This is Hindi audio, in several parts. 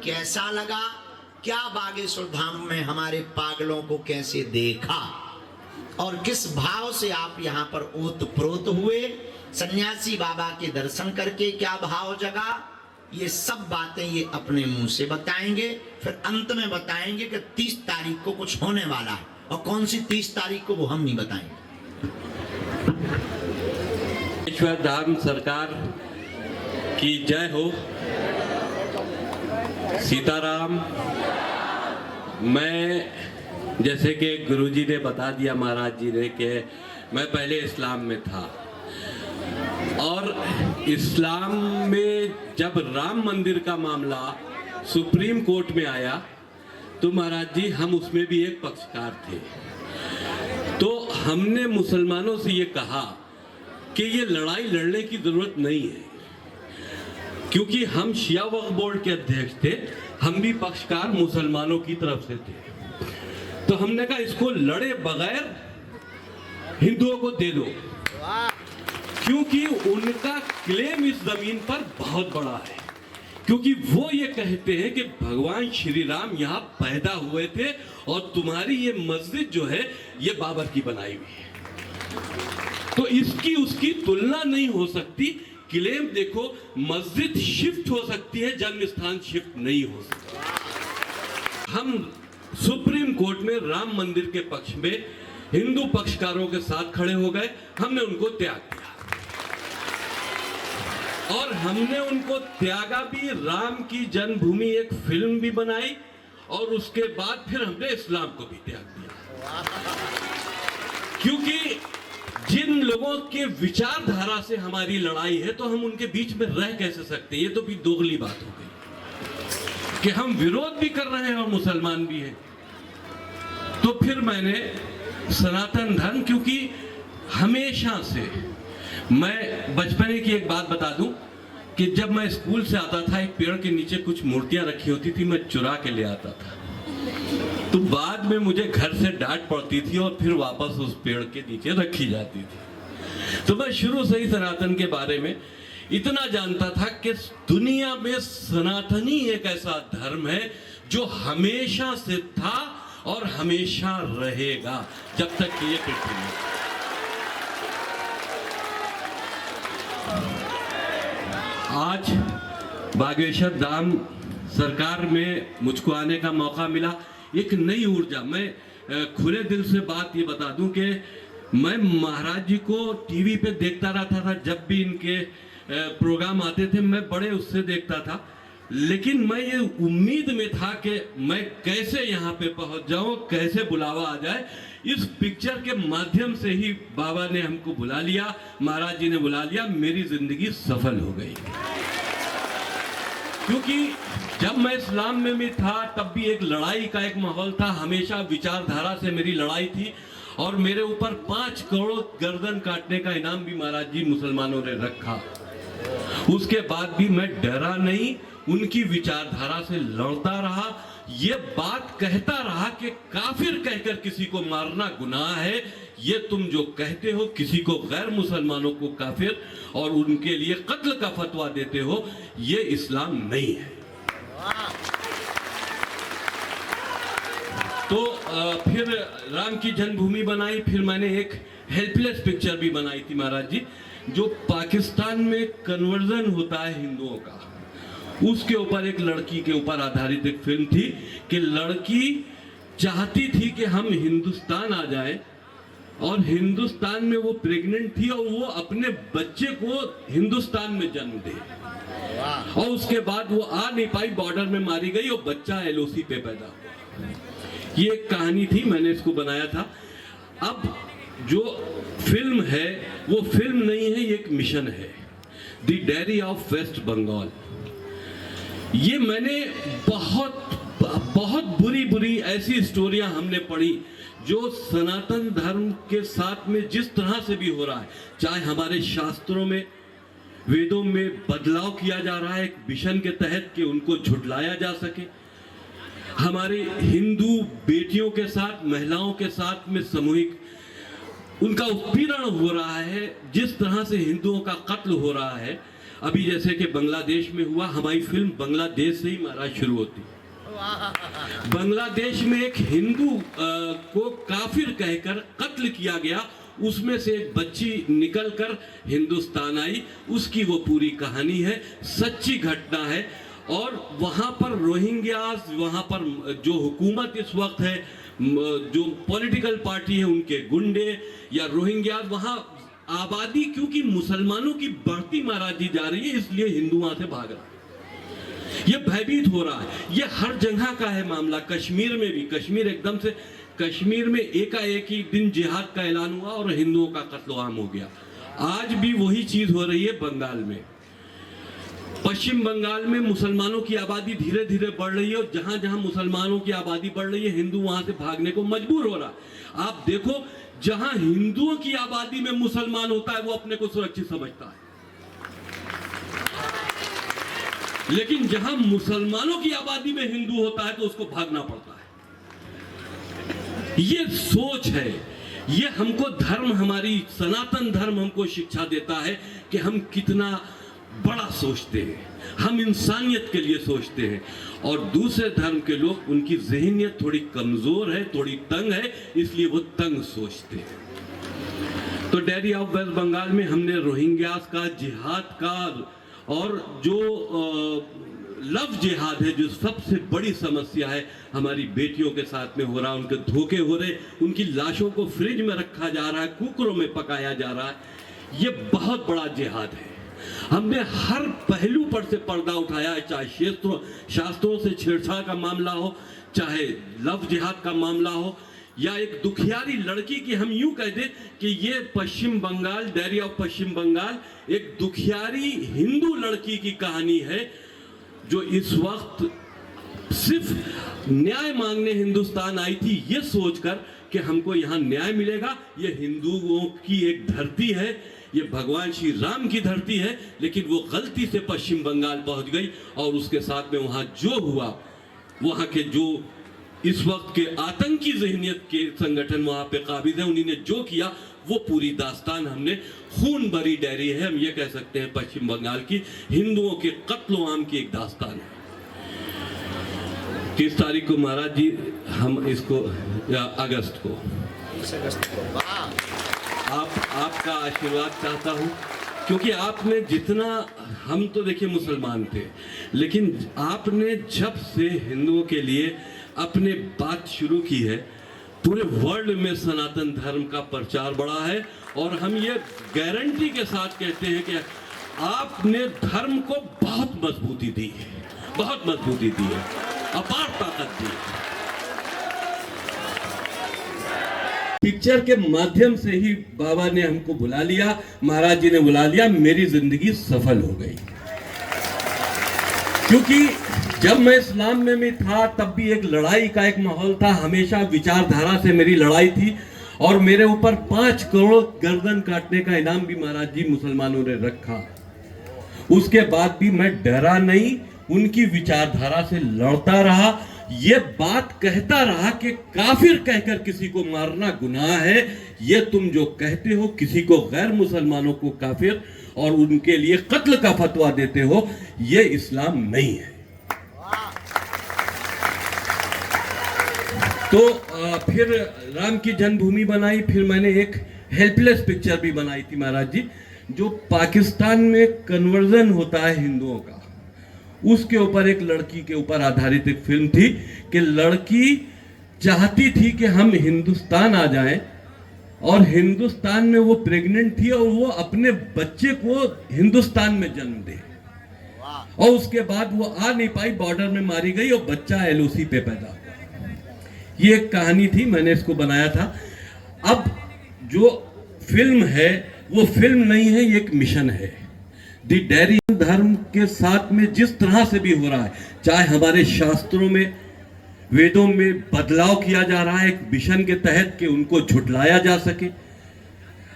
कैसा लगा, क्या बागेश्वर धाम में हमारे पागलों को कैसे देखा और किस भाव से आप यहाँ पर ओतप्रोत हुए, सन्यासी बाबा के दर्शन करके क्या भाव जगा, ये सब बातें ये अपने मुंह से बताएंगे। फिर अंत में बताएंगे कि 30 तारीख को कुछ होने वाला है, और कौन सी 30 तारीख को वो हम नहीं बताएंगे। बागेश्वर धाम सरकार की जय हो। सीताराम। मैं जैसे कि गुरुजी ने बता दिया, महाराज जी ने, कि मैं पहले इस्लाम में था, और इस्लाम में जब राम मंदिर का मामला सुप्रीम कोर्ट में आया तो महाराज जी हम उसमें भी एक पक्षकार थे। तो हमने मुसलमानों से ये कहा कि ये लड़ाई लड़ने की जरूरत नहीं है, क्योंकि हम शिया वक्फ बोर्ड के अध्यक्ष थे, हम भी पक्षकार मुसलमानों की तरफ से थे। तो हमने कहा इसको लड़े बगैर हिंदुओं को दे दो, क्योंकि उनका क्लेम इस जमीन पर बहुत बड़ा है। क्योंकि वो ये कहते हैं कि भगवान श्री राम यहाँ पैदा हुए थे और तुम्हारी ये मस्जिद जो है ये बाबर की बनाई हुई है। तो इसकी उसकी तुलना नहीं हो सकती। क्लेम देखो, मस्जिद शिफ्ट हो सकती है, जन्म स्थान शिफ्ट नहीं हो सकता। हम सुप्रीम कोर्ट में राम मंदिर के पक्ष में हिंदू पक्षकारों के साथ खड़े हो गए। हमने उनको त्याग दिया, और हमने उनको त्यागा भी। राम की जन्मभूमि एक फिल्म भी बनाई, और उसके बाद फिर हमने इस्लाम को भी त्याग दिया। क्योंकि जिन लोगों के विचारधारा से हमारी लड़ाई है, तो हम उनके बीच में रह कैसे सकते हैं? ये तो भी दोगली बात हो गई कि हम विरोध भी कर रहे हैं और मुसलमान भी हैं। तो फिर मैंने सनातन धर्म, क्योंकि हमेशा से मैं बचपने की एक बात बता दूं कि जब मैं स्कूल से आता था, एक पेड़ के नीचे कुछ मूर्तियां रखी होती थी, मैं चुरा के ले आता था। तो बाद में मुझे घर से डांट पड़ती थी और फिर वापस उस पेड़ के नीचे रखी जाती थी। तो मैं शुरू से ही सनातन के बारे में इतना जानता था कि दुनिया में सनातनी एक ऐसा धर्म है जो हमेशा से था और हमेशा रहेगा, जब तक कि ये पृथ्वी में। आज बागेश्वर धाम सरकार में मुझको आने का मौका मिला, एक नई ऊर्जा। मैं खुले दिल से बात ये बता दूं कि मैं महाराज जी को टीवी पे देखता रहता था। जब भी इनके प्रोग्राम आते थे मैं बड़े उससे देखता था, लेकिन मैं ये उम्मीद में था कि मैं कैसे यहाँ पे पहुंच जाऊं, कैसे बुलावा आ जाए। इस पिक्चर के माध्यम से ही बाबा ने हमको बुला लिया, महाराज जी ने बुला लिया, मेरी जिंदगी सफल हो गई। क्योंकि जब मैं इस्लाम में भी था तब भी एक लड़ाई का एक माहौल था, हमेशा विचारधारा से मेरी लड़ाई थी, और मेरे ऊपर 5 करोड़ गर्दन काटने का इनाम भी महाराज जी मुसलमानों ने रखा। उसके बाद भी मैं डरा नहीं, उनकी विचारधारा से लड़ता रहा। ये बात कहता रहा कि काफिर कहकर किसी को मारना गुनाह है। ये तुम जो कहते हो किसी को, गैर मुसलमानों को काफिर और उनके लिए कत्ल का फतवा देते हो, ये इस्लाम नहीं है। तो फिर राम की जन्मभूमि बनाई। फिर मैंने एक हेल्पलेस पिक्चर भी बनाई थी महाराज जी, जो पाकिस्तान में कन्वर्जन होता है हिंदुओं का, उसके ऊपर एक लड़की के ऊपर आधारित एक फिल्म थी कि लड़की चाहती थी कि हम हिंदुस्तान आ जाए, और हिंदुस्तान में वो प्रेग्नेंट थी और वो अपने बच्चे को हिंदुस्तान में जन्म दे, और उसके बाद वो आ नहीं पाई, बॉर्डर में मारी गई और बच्चा एलओसी पे पैदा हुआ। ये एक कहानी थी, मैंने इसको बनाया था। अब जो फिल्म है वो फिल्म नहीं है, ये एक मिशन है, the diary of West Bengal. ये मैंने बहुत बुरी ऐसी स्टोरियां हमने पढ़ी जो सनातन धर्म के साथ में जिस तरह से भी हो रहा है, चाहे हमारे शास्त्रों में, वेदों में बदलाव किया जा रहा है एक मिशन के तहत कि उनको झुठलाया जा सके, हमारे हिंदू बेटियों के साथ, महिलाओं के साथ में सामूहिक उनका उत्पीड़न हो रहा है, जिस तरह से हिंदुओं का कत्ल हो रहा है, अभी जैसे कि बांग्लादेश में हुआ, हमारी फिल्म बांग्लादेश से ही महाराज शुरू होती। बांग्लादेश में एक हिंदू को काफिर कहकर कत्ल किया गया, उसमें से एक बच्ची निकलकर हिंदुस्तान आई, उसकी वो पूरी कहानी है, सच्ची घटना है। और वहाँ पर रोहिंग्यास, वहाँ पर जो हुकूमत इस वक्त है, जो पॉलिटिकल पार्टी है, उनके गुंडे या रोहिंग्यास, वहाँ आबादी क्योंकि मुसलमानों की बढ़ती महाराज जी जा रही है, इसलिए हिंदू वहाँ से भाग रहा है। ये भयभीत हो रहा है। ये हर जगह का है मामला। कश्मीर में भी, कश्मीर एकदम से, कश्मीर में एकाएक ही दिन जिहाद का ऐलान हुआ और हिंदुओं का कत्लेआम हो गया। आज भी वही चीज हो रही है बंगाल में। पश्चिम बंगाल में मुसलमानों की आबादी धीरे धीरे बढ़ रही है और जहां जहां मुसलमानों की आबादी बढ़ रही है, हिंदू वहां से भागने को मजबूर हो रहा है। आप देखो, जहां हिंदुओं की आबादी में मुसलमान होता है वो अपने को सुरक्षित समझता है, लेकिन जहां मुसलमानों की आबादी में हिंदू होता है तो उसको भागना पड़ता है। ये सोच है, ये हमको धर्म, हमारी सनातन धर्म हमको शिक्षा देता है कि हम कितना बड़ा सोचते हैं, हम इंसानियत के लिए सोचते हैं। और दूसरे धर्म के लोग, उनकी ज़हनियत थोड़ी कमजोर है, थोड़ी तंग है, इसलिए वो तंग सोचते हैं। तो डायरी ऑफ वेस्ट बंगाल में हमने रोहिंग्यास का, जिहाद का, और जो लव जिहाद है, जो सबसे बड़ी समस्या है, हमारी बेटियों के साथ में हो रहा है, उनके धोखे हो रहे, उनकी लाशों को फ्रिज में रखा जा रहा है, कुकरों में पकाया जा रहा है, ये बहुत बड़ा जिहाद है। हमने हर पहलू पर से पर्दा उठाया है, चाहे शास्त्रों से छेड़छाड़ का मामला हो, चाहे लव जिहाद का मामला हो, या एक दुखियारी लड़की की, हम यूं कह दें कि ये पश्चिम बंगाल, डायरी ऑफ पश्चिम बंगाल, एक दुखियारी हिंदू लड़की की कहानी है जो इस वक्त सिर्फ न्याय मांगने हिंदुस्तान आई थी, ये सोचकर कि हमको यहाँ न्याय मिलेगा। ये हिंदुओं की एक धरती है, ये भगवान श्री राम की धरती है, लेकिन वो गलती से पश्चिम बंगाल पहुंच गई और उसके साथ में वहाँ जो हुआ, वहाँ के जो इस वक्त के आतंकी ज़हनियत के संगठन वहाँ पे काबिज हैं, उन्हीं ने जो किया, वो पूरी दास्तान हमने, खून भरी डायरी है, हम ये कह सकते हैं पश्चिम बंगाल की हिंदुओं के कत्ल-ओ-आम की एक दास्तान है। 30 तारीख को महाराज जी हम इसको, या अगस्त को, आपका आशीर्वाद चाहता हूँ, क्योंकि आपने जितना, हम तो देखिए मुसलमान थे, लेकिन आपने जब से हिंदुओं के लिए अपने बात शुरू की है, पूरे वर्ल्ड में सनातन धर्म का प्रचार बढ़ा है। और हम ये गारंटी के साथ कहते हैं कि आपने धर्म को बहुत मजबूती दी है, बहुत मजबूती दी है, अपार ताकत दी है। पिक्चर के माध्यम से ही बाबा ने हमको बुला लिया, महाराज जी ने बुला लिया, मेरी जिंदगी सफल हो गई। क्योंकि जब मैं इस्लाम में था तब भी एक लड़ाई का एक माहौल था, हमेशा विचारधारा से मेरी लड़ाई थी, और मेरे ऊपर 5 करोड़ गर्दन काटने का इनाम भी महाराज जी मुसलमानों ने रखा। उसके बाद भी मैं डरा नहीं, उनकी विचारधारा से लड़ता रहा, ये बात कहता रहा कि काफिर कहकर किसी को मारना गुनाह है, ये तुम जो कहते हो, किसी को, गैर मुसलमानों को काफिर और उनके लिए कत्ल का फतवा देते हो, ये इस्लाम नहीं है। तो फिर राम की जन्मभूमि बनाई, फिर मैंने एक हेल्पलेस पिक्चर भी बनाई थी महाराज जी, जो पाकिस्तान में कन्वर्जन होता है हिंदुओं का, उसके ऊपर, एक लड़की के ऊपर आधारित एक फिल्म थी कि लड़की चाहती थी कि हम हिंदुस्तान आ जाएं, और हिंदुस्तान में वो प्रेग्नेंट थी और वो अपने बच्चे को हिंदुस्तान में जन्म दे, और उसके बाद वो आ नहीं पाई, बॉर्डर में मारी गई और बच्चा एलओसी पे पैदा हुआ। ये एक कहानी थी, मैंने इसको बनाया था। अब जो फिल्म है वो फिल्म नहीं है, ये एक मिशन है। दी डायरी धर्म के साथ में जिस तरह से भी हो रहा है, चाहे हमारे शास्त्रों में, वेदों में बदलाव किया जा रहा है एक मिशन के तहत कि उनको झुठलाया जा सके,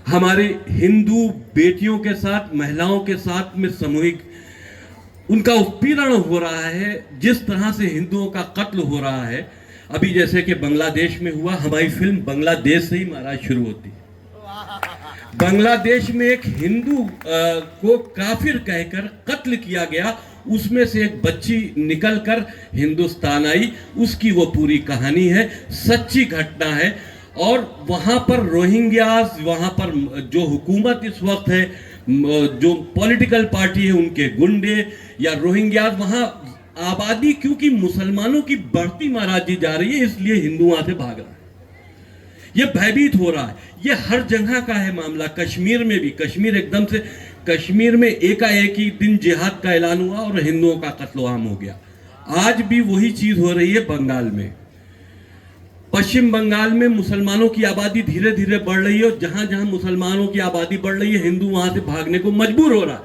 हमारे हिंदू बेटियों के साथ, महिलाओं के साथ में सामूहिक उनका उत्पीड़न हो रहा है, जिस तरह से हिंदुओं का कत्ल हो रहा है, अभी जैसे कि बांग्लादेश में हुआ, हमारी फिल्म बांग्लादेश से ही महाराज शुरू होती है। बांग्लादेश में एक हिंदू को काफिर कहकर कत्ल किया गया, उसमें से एक बच्ची निकलकर हिंदुस्तान आई, उसकी वो पूरी कहानी है, सच्ची घटना है। और वहाँ पर रोहिंग्यास, वहाँ पर जो हुकूमत इस वक्त है, जो पॉलिटिकल पार्टी है, उनके गुंडे या रोहिंग्यास, वहाँ आबादी क्योंकि मुसलमानों की बढ़ती महाराज जी जा रही है, इसलिए हिंदू वहाँ से भाग रहा है, ये भयभीत हो रहा है। ये हर जगह का है मामला। कश्मीर में भी, कश्मीर एकदम से, कश्मीर में एकाएक ही दिन जिहाद का ऐलान हुआ और हिंदुओं का कत्लेआम हो गया। आज भी वही चीज हो रही है बंगाल में। पश्चिम बंगाल में मुसलमानों की आबादी धीरे धीरे बढ़ रही है और जहां जहां मुसलमानों की आबादी बढ़ रही है, हिंदू वहां से भागने को मजबूर हो रहा है।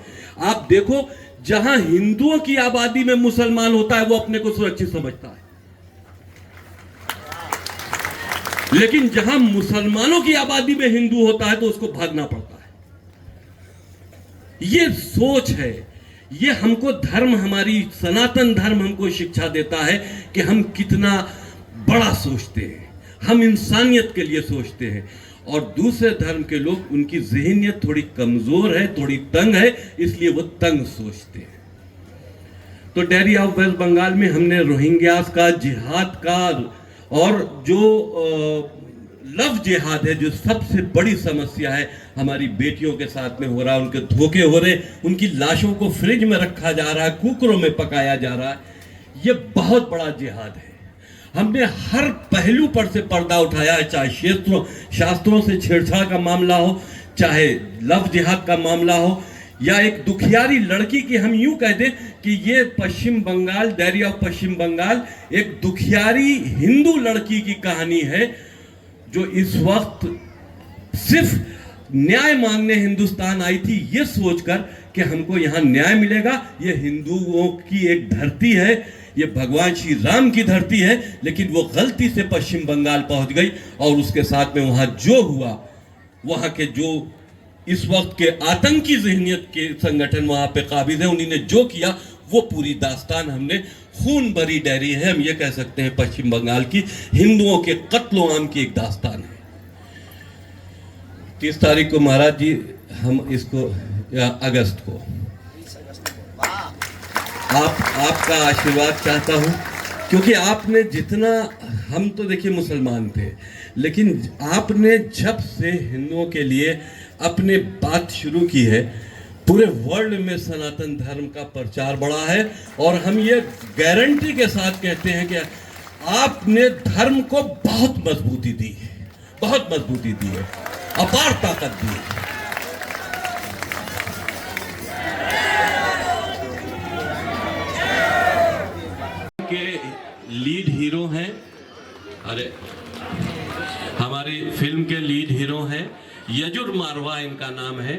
आप देखो, जहां हिंदुओं की आबादी में मुसलमान होता है, वो अपने को सुरक्षित समझता है, लेकिन जहां मुसलमानों की आबादी में हिंदू होता है तो उसको भागना पड़ता है। ये सोच है, ये हमको धर्म, हमारी सनातन धर्म हमको शिक्षा देता है कि हम कितना बड़ा सोचते हैं, हम इंसानियत के लिए सोचते हैं। और दूसरे धर्म के लोग, उनकी ज़हनियत थोड़ी कमजोर है, थोड़ी तंग है, इसलिए वो तंग सोचते हैं। तो डायरी ऑफ वेस्ट बंगाल में हमने रोहिंग्यास का, जिहाद का, और जो लव जिहाद है, जो सबसे बड़ी समस्या है, हमारी बेटियों के साथ में हो रहा है, उनके धोखे हो रहे, उनकी लाशों को फ्रिज में रखा जा रहा है, कुकरों में पकाया जा रहा है, ये बहुत बड़ा जिहाद है। हमने हर पहलू पर से पर्दा उठाया है, चाहे शास्त्रों से छेड़छाड़ का मामला हो, चाहे लव जिहाद का मामला हो, या एक दुखियारी लड़की की, हम यूं कह दें कि ये पश्चिम बंगाल, डायरी ऑफ पश्चिम बंगाल, एक दुखियारी हिंदू लड़की की कहानी है, जो इस वक्त सिर्फ न्याय मांगने हिंदुस्तान आई थी, ये सोचकर कि हमको यहाँ न्याय मिलेगा। ये हिंदुओं की एक धरती है, ये भगवान श्री राम की धरती है, लेकिन वो गलती से पश्चिम बंगाल पहुंच गई और उसके साथ में वहां जो हुआ, वहां के जो इस वक्त के आतंकी ज़हनियत के संगठन वहां पे काबिज है, उन्होंने जो किया, वो पूरी दास्तान हमने, खून भरी डायरी है, हम ये कह सकते हैं पश्चिम बंगाल की हिंदुओं के कत्लो-आम की एक दास्तान है। 30 तारीख को महाराज जी, हम इसको, अगस्त को, आपका आशीर्वाद चाहता हूं, क्योंकि आपने जितना, हम तो देखिए मुसलमान थे, लेकिन आपने जब से हिंदुओं के लिए अपने बात शुरू की है, पूरे वर्ल्ड में सनातन धर्म का प्रचार बढ़ा है। और हम ये गारंटी के साथ कहते हैं कि आपने धर्म को बहुत मजबूती दी है, बहुत मजबूती दी है, अपार ताकत दी है। के लीड हीरो हैं, अरे हमारी फिल्म के लीड हीरो हैं, यजुर मारवा इनका नाम है।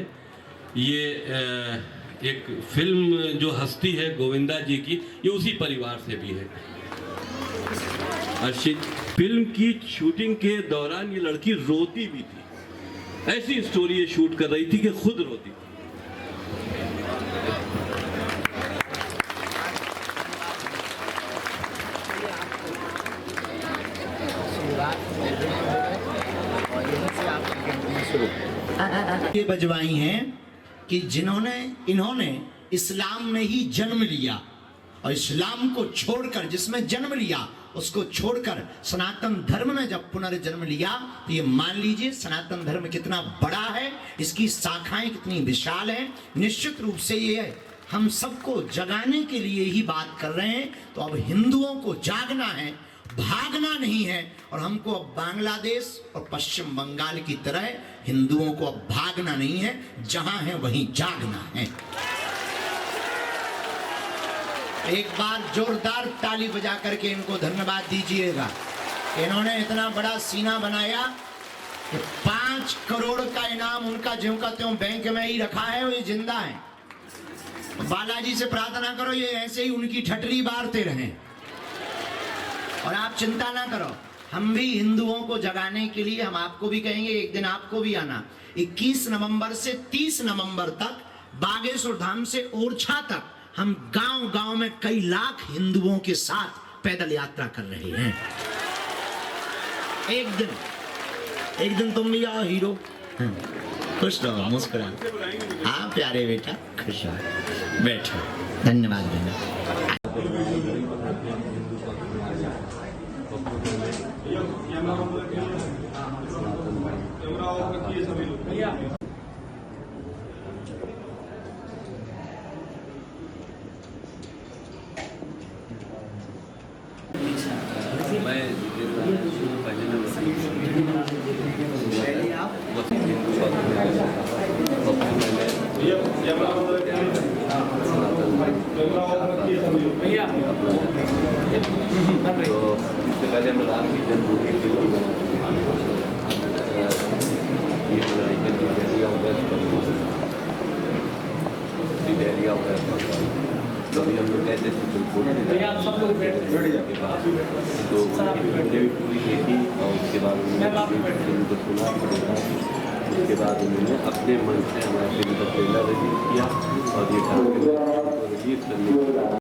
ये एक फिल्म जो हस्ती है गोविंदा जी की, ये उसी परिवार से भी है। फिल्म की शूटिंग के दौरान ये लड़की रोती भी थी, ऐसी स्टोरी ये शूट कर रही थी कि खुद रोती थी। ये बजवाई हैं कि इन्होंने इस्लाम में ही जन्म लिया, और इस्लाम को छोड़कर, जिसमें जन्म लिया उसको छोड़कर सनातन धर्म में जब पुनर्जन्म लिया, तो ये मान लीजिए सनातन धर्म कितना बड़ा है, इसकी शाखाएं कितनी विशाल हैं। निश्चित रूप से ये हम सबको जगाने के लिए ही बात कर रहे हैं। तो अब हिंदुओं को जागना है, भागना नहीं है, और हमको अब बांग्लादेश और पश्चिम बंगाल की तरह हिंदुओं को अब भागना नहीं है, जहां है वहीं जागना है। एक बार जोरदार ताली बजा करके इनको धन्यवाद दीजिएगा। इन्होंने इतना बड़ा सीना बनाया कि 5 करोड़ का इनाम उनका ज्यों का त्यों बैंक में ही रखा है, वो ये जिंदा है। बालाजी से प्रार्थना करो ये ऐसे ही उनकी ठटरी बारते रहें, और आप चिंता ना करो, हम भी हिंदुओं को जगाने के लिए हम आपको भी कहेंगे, एक दिन आपको भी आना। 21 नवंबर से 30 नवंबर तक बागेश्वर धाम से ओरछा तक हम गांव-गांव में कई लाख हिंदुओं के साथ पैदल यात्रा कर रहे हैं। एक दिन तुम भी आओ हीरो। खुश रहो, मुस्कुरा। हाँ प्यारे बेटा, खुश रहो, बैठो। धन्यवाद धन्यवाद। मैं पहले पहले मैं राम की जन्मभूमि कभी हम लोग कहते थे तो उन्होंने भी पूरी देखी और उसके बाद उनको सुना पड़ेगा। उसके बाद उन्होंने अपने मन से हमारे फिल्म का ट्रेलर रिलीज किया और ये रिलीज करने के बाद